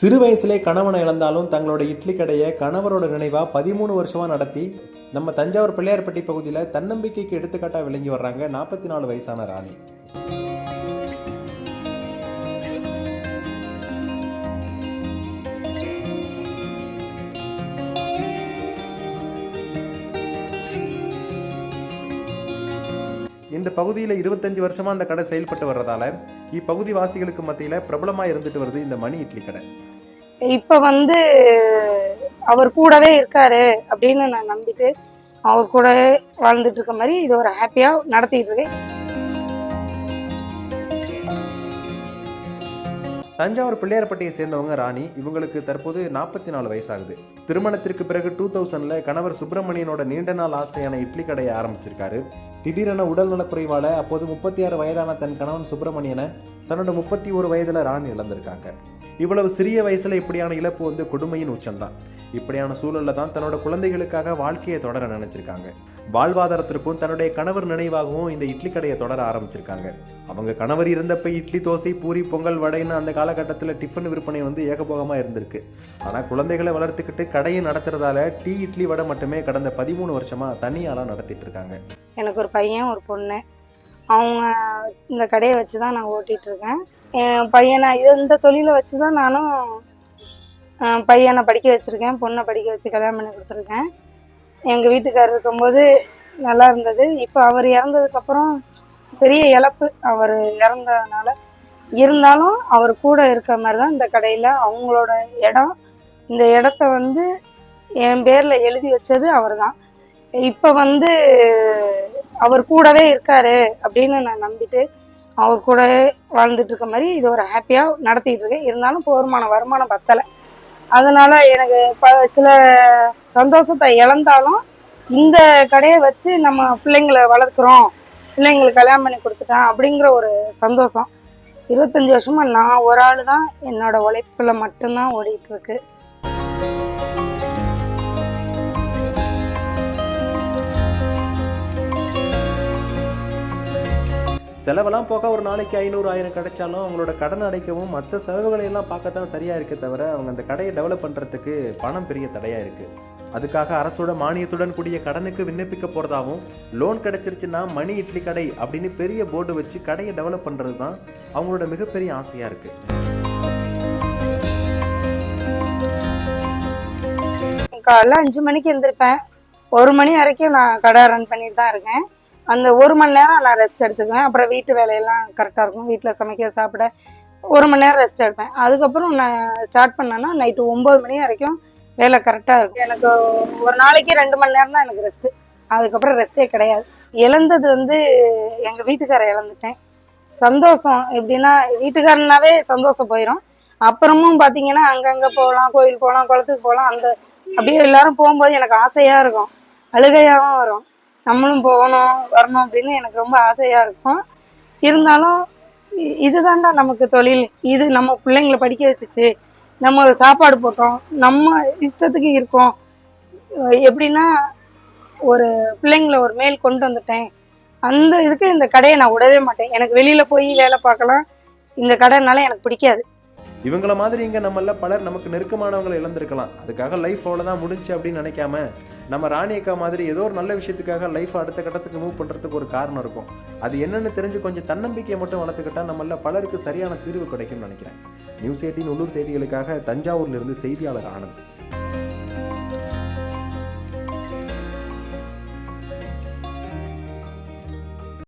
சிறு வயசுலே கணவனை இழந்தாலும் தங்களோட இட்லி கடையை கணவரோட நினைவா 13 வருஷமா நடத்தி நம்ம தஞ்சாவூர் பிள்ளையார்பட்டி பகுதியில் தன்னம்பிக்கைக்கு எடுத்துக்காட்டா விளங்கி வர்றாங்க 44 வயசான ராணி. இந்த பகுதியில் 25 வருஷமா அந்த கடை செயல்பட்டு வர்றதால இப்பகுதி வாசிகளுக்கு மத்தியில பிரபலமா இருந்துட்டு வருது இந்த மணி இட்லி கடை. இப்ப அவர் கூடவே இருக்காரு அப்படின்னு நான் நம்பிட்டு அவர் கூடவே வாழ்ந்துட்டு இருக்க மாதிரி இது ஒரு ஹாப்பியா நடத்திட்டு இருக்கேன். தஞ்சாவூர் பிள்ளையார்பட்டியை சேர்ந்தவங்க ராணி. இவங்களுக்கு தற்போது 44 வயசாகுது. திருமணத்திற்கு பிறகு 2000ல கணவர் சுப்பிரமணியனோட நீண்ட நாள் ஆசையான இட்லி கடையை ஆரம்பிச்சிருக்காரு. திடீரென உடல் நலக்குறைவால அப்போது 36 வயதான தன் கணவன் சுப்பிரமணியனை தன்னோட 31 வயதுல ராணி இழந்திருக்காங்க. இவ்வளவு சிறிய வயசுல இப்படியான இழப்பு கொடுமையின் உச்சம்தான். இப்படியான சூழல்ல தான் தன்னோட குழந்தைகளுக்காக வாழ்க்கையை தொடர நினைச்சிருக்காங்க. வாழ்வாதாரத்திற்கும் தன்னுடைய கணவர் நினைவாகவும் இந்த இட்லி கடையை தொடர ஆரம்பிச்சிருக்காங்க. அவங்க கணவர் இருந்தப்ப இட்லி, தோசை, பூரி, பொங்கல், வடைன்னு அந்த காலகட்டத்தில் டிஃபன் விற்பனை ஏகபோகமா இருந்திருக்கு. ஆனா குழந்தைகளை வளர்த்துக்கிட்டு கடையை நடத்துறதால டீ, இட்லி, வடை மட்டுமே கடந்த 13 வருஷமா தனியால நடத்திட்டு இருக்காங்க. எனக்கு ஒரு பையன், ஒரு பொண்ணு. அவங்க இந்த கடையை வச்சுதான் நான் ஓட்டிட்டு இருக்கேன். என் பையனை இந்த தொழிலை வச்சுதான் நானும் பையனை படிக்க வச்சிருக்கேன், பொண்ணை படிக்க வச்சு கல்யாணம் பண்ணி கொடுத்துருக்கேன். எங்கள் வீட்டுக்காரர் இருக்கும்போது நல்லா இருந்தது. இப்போ அவர் இறந்ததுக்கப்புறம் பெரிய இழப்பு. அவர் இறந்ததுனால இருந்தாலும் அவர் கூட இருக்க மாதிரி தான் இந்த கடையில் அவங்களோட இடம். இந்த இடத்த என் பேரில் எழுதி வச்சது அவர் தான். இப்போ அவர் கூடவே இருக்காரு அப்படின்னு நான் நம்பிட்டு அவர் கூடவே வாழ்ந்துட்டு இருக்க மாதிரி இது ஒரு ஹாப்பியாக நடத்திட்டு இருக்கேன். இருந்தாலும் போதுமான வருமானம் பத்தலை. அதனால எனக்கு சில சந்தோஷத்தை இழந்தாலும் இந்த கடையை வச்சு நம்ம பிள்ளைங்களை வளர்க்குறோம், பிள்ளைங்களுக்கு கல்யாணம் பண்ணி கொடுத்துட்டேன் அப்படிங்கிற ஒரு சந்தோஷம். 25 வருஷமா நான் ஒரு ஆள் தான் என்னோட உழைப்புல மட்டும்தான் ஓடிட்டு இருக்கு. செலவெல்லாம் போக ஒரு நாளைக்கு 500-1000 கிடைச்சாலும் அவங்களோட கடன் அடைக்கவும் மற்ற செலவுகளை எல்லாம் பார்க்கத்தான் சரியா இருக்கே தவிர அவங்க அந்த கடையை டெவலப் பண்றதுக்கு பணம் பெரிய தடையா இருக்கு. அதுக்காக அரசோட மானியத்துடன் கூடிய கடனுக்கு விண்ணப்பிக்க போறதாகவும், லோன் கிடைச்சிருச்சுன்னா மணி இட்லி கடை அப்படின்னு பெரிய போர்டு வச்சு கடையை டெவலப் பண்றது தான் அவங்களோட மிகப்பெரிய ஆசையா இருக்கு. காலைல 5 மணிக்கு எழுந்திருப்பேன். 1 மணி வரைக்கும் நான் கடை ரன் பண்ணிட்டு தான் இருக்கேன். அந்த 1 மணி நேரம் நான் ரெஸ்ட் எடுத்துக்குவேன். அப்புறம் வீட்டு வேலையெல்லாம் கரெக்டாக இருக்கும். வீட்டில் சமைக்க, சாப்பிட 1 மணி நேரம் ரெஸ்ட் எடுப்பேன். அதுக்கப்புறம் நான் ஸ்டார்ட் பண்ணேன்னா நைட்டு 9 மணி வரைக்கும் வேலை கரெக்டாக இருக்கும். எனக்கு ஒரு நாளைக்கு 2 மணி நேரம் தான் எனக்கு ரெஸ்ட்டு. அதுக்கப்புறம் ரெஸ்ட்டே கிடையாது. இழந்தது எங்கள் வீட்டுக்காரை இழந்துட்டேன். சந்தோஷம் எப்படின்னா, வீட்டுக்காரனாவே சந்தோஷம் போயிடும். அப்புறமும் பார்த்தீங்கன்னா அங்கங்கே போகலாம், கோயில் போகலாம், குளத்துக்கு போகலாம். அப்படியே எல்லாரும் போகும்போது எனக்கு ஆசையாக இருக்கும், அழுகையாகவும் வரும். நம்மளும் போகணும் வரணும் அப்படின்னு எனக்கு ரொம்ப ஆசையாக இருக்கும். இருந்தாலும் இதுதான்டா நமக்கு தொழில், இது நம்ம பிள்ளைங்களை படிக்க வச்சுச்சு, நம்ம சாப்பாடு போட்டோம், நம்ம இஷ்டத்துக்கு இருக்கோம். எப்படின்னா ஒரு பிள்ளைங்களை ஒரு மேல் கொண்டு வந்துட்டேன். அந்த இதுக்கு இந்த கடையை நான் விடவே மாட்டேன். எனக்கு வெளியில் போய் வேலை பார்க்கலாம், இந்த கடைனால எனக்கு பிடிக்காது. இவங்கள மாதிரி இங்கே நம்மள பலர் நமக்கு நெருக்கமானவங்களை இழந்திருக்கலாம். அதுக்காக லைஃப் அவ்வளோதான் முடிஞ்சு அப்படின்னு நினைக்காம நம்ம ராணி அக்கா மாதிரி ஏதோ ஒரு நல்ல விஷயத்துக்காக லைஃப் அடுத்த கட்டத்துக்கு மூவ் பண்ணுறதுக்கு ஒரு காரணம் இருக்கும். அது என்னன்னு தெரிஞ்சு கொஞ்சம் தன்னம்பிக்கையை மட்டும் வளர்த்துக்கிட்டா நம்மள பலருக்கு சரியான தீர்வு கிடைக்கும்னு நினைக்கிறேன். நியூஸ் 18 உள்ளூர் செய்திகளுக்காக தஞ்சாவூர்லேருந்து செய்தியாளர் ஆனந்த்.